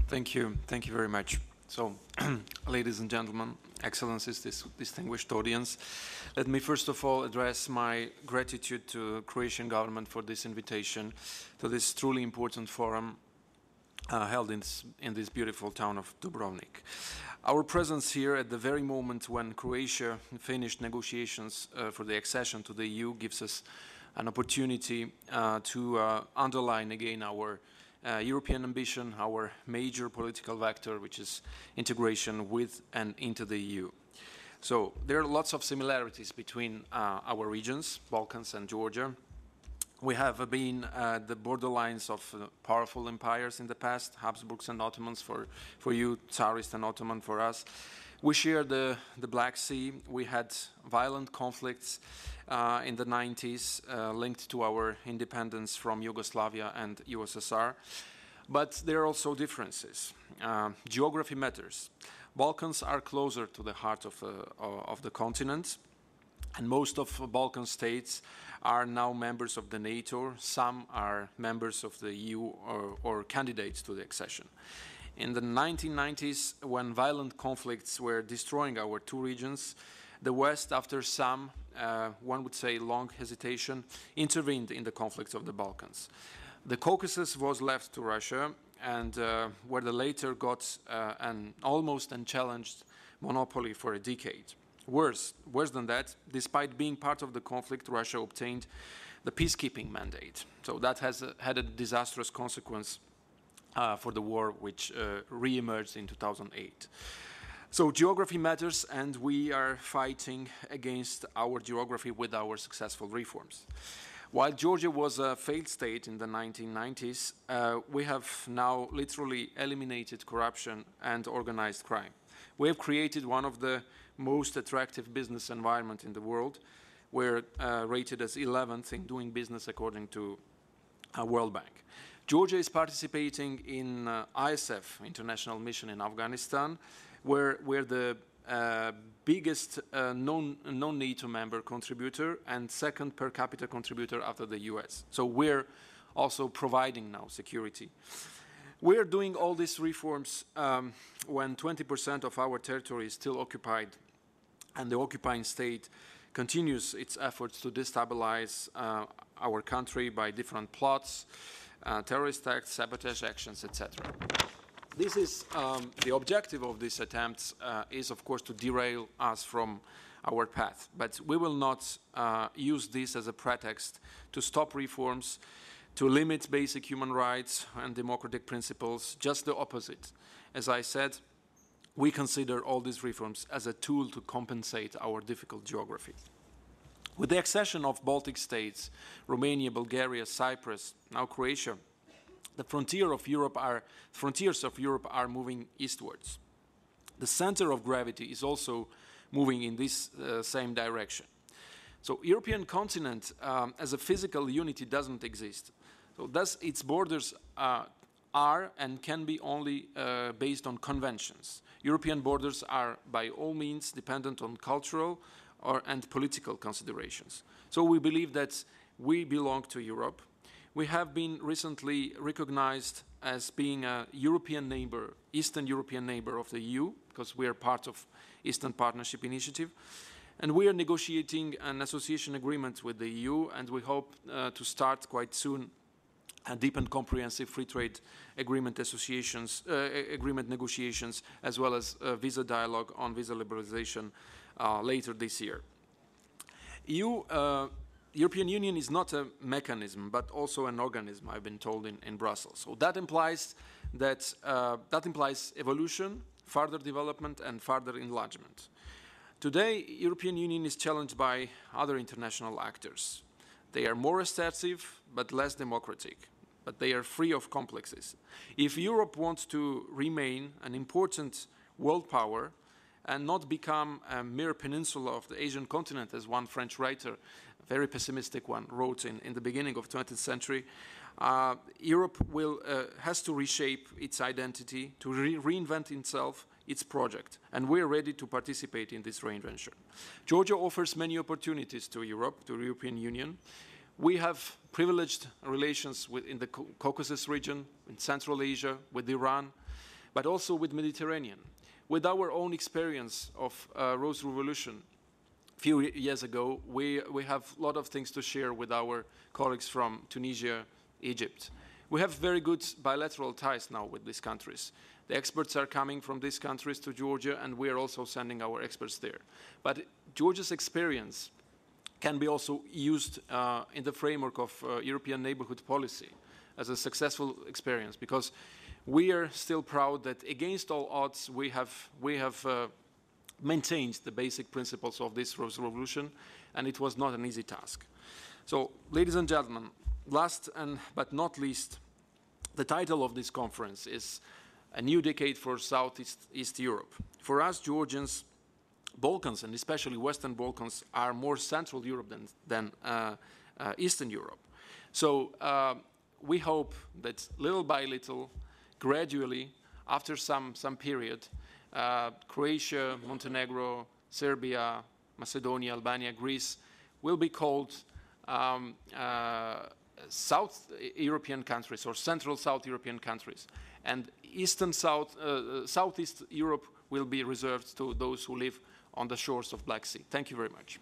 Thank you. Thank you very much. So, ladies and gentlemen, excellencies, this distinguished audience, let me first of all address my gratitude to the Croatian government for this invitation to this truly important forum held in this beautiful town of Dubrovnik. Our presence here at the very moment when Croatia finished negotiations for the accession to the EU gives us an opportunity to underline again our European ambition, our major political vector, which is integration with and into the EU. So there are lots of similarities between our regions, Balkans and Georgia. We have been the borderlines of powerful empires in the past, Habsburgs and Ottomans for you, Tsarist and Ottoman for us. We share the Black Sea. We had violent conflicts in the 90s linked to our independence from Yugoslavia and USSR. But there are also differences. Geography matters. Balkans are closer to the heart of the continent, and most of Balkan states are now members of the NATO. Some are members of the EU or candidates to the accession. In the 1990s, when violent conflicts were destroying our two regions, the West, after some, one would say long hesitation, intervened in the conflicts of the Balkans. The Caucasus was left to Russia, and where the latter got an almost unchallenged monopoly for a decade. Worse than that, despite being part of the conflict, Russia obtained the peacekeeping mandate. So that has had a disastrous consequence for the war, which re-emerged in 2008. So geography matters, and we are fighting against our geography with our successful reforms. While Georgia was a failed state in the 1990s, we have now literally eliminated corruption and organized crime. We have created one of the most attractive business environment in the world. We're rated as 11th in doing business according to World Bank. Georgia is participating in ISF, International Mission in Afghanistan, where we're the biggest non-NATO member contributor and second per capita contributor after the US. So we're also providing now security. We're doing all these reforms when 20% of our territory is still occupied, and the occupying state continues its efforts to destabilize our country by different plots, terrorist acts, sabotage actions, etc. This is the objective of these attempts is, of course, to derail us from our path. But we will not use this as a pretext to stop reforms, to limit basic human rights and democratic principles. Just the opposite. As I said, we consider all these reforms as a tool to compensate our difficult geography. With the accession of Baltic states, Romania, Bulgaria, Cyprus, now Croatia, the frontiers of Europe are moving eastwards. The center of gravity is also moving in this same direction. So European continent as a physical unity doesn't exist. So thus its borders are and can be only based on conventions. European borders are by all means dependent on cultural and political considerations. So we believe that we belong to Europe. We have been recently recognized as being a European neighbor, Eastern European neighbor of the EU, because we are part of Eastern Partnership Initiative. And we are negotiating an association agreement with the EU, and we hope to start quite soon a deep and comprehensive free trade agreement negotiations, as well as visa dialogue on visa liberalization later this year. European Union is not a mechanism, but also an organism, I've been told in Brussels. So that implies evolution, further development, and further enlargement. Today, European Union is challenged by other international actors. They are more assertive, but less democratic, but they are free of complexes. If Europe wants to remain an important world power and not become a mere peninsula of the Asian continent, as one French writer, a very pessimistic one, wrote in the beginning of the 20th century, Europe has to reshape its identity, to reinvent itself, its project, and we're ready to participate in this reinvention. Georgia offers many opportunities to Europe, to the European Union. We have privileged relations in the Caucasus region, in Central Asia, with Iran. but also with Mediterranean. With our own experience of Rose Revolution a few years ago, we have a lot of things to share with our colleagues from Tunisia, Egypt. We have very good bilateral ties now with these countries. The experts are coming from these countries to Georgia, and we are also sending our experts there. But Georgia's experience can be also used in the framework of European neighborhood policy as a successful experience, because we are still proud that against all odds we have maintained the basic principles of this Rose Revolution, and it was not an easy task. So, ladies and gentlemen, last but not least, the title of this conference is A New Decade for Southeast Europe. For us Georgians, Balkans, and especially Western Balkans, are more Central Europe than Eastern Europe. So we hope that little by little, gradually, after some period, Croatia, Montenegro, Serbia, Macedonia, Albania, Greece will be called South European countries or Central South European countries, and Southeast Europe will be reserved to those who live on the shores of Black Sea. Thank you very much.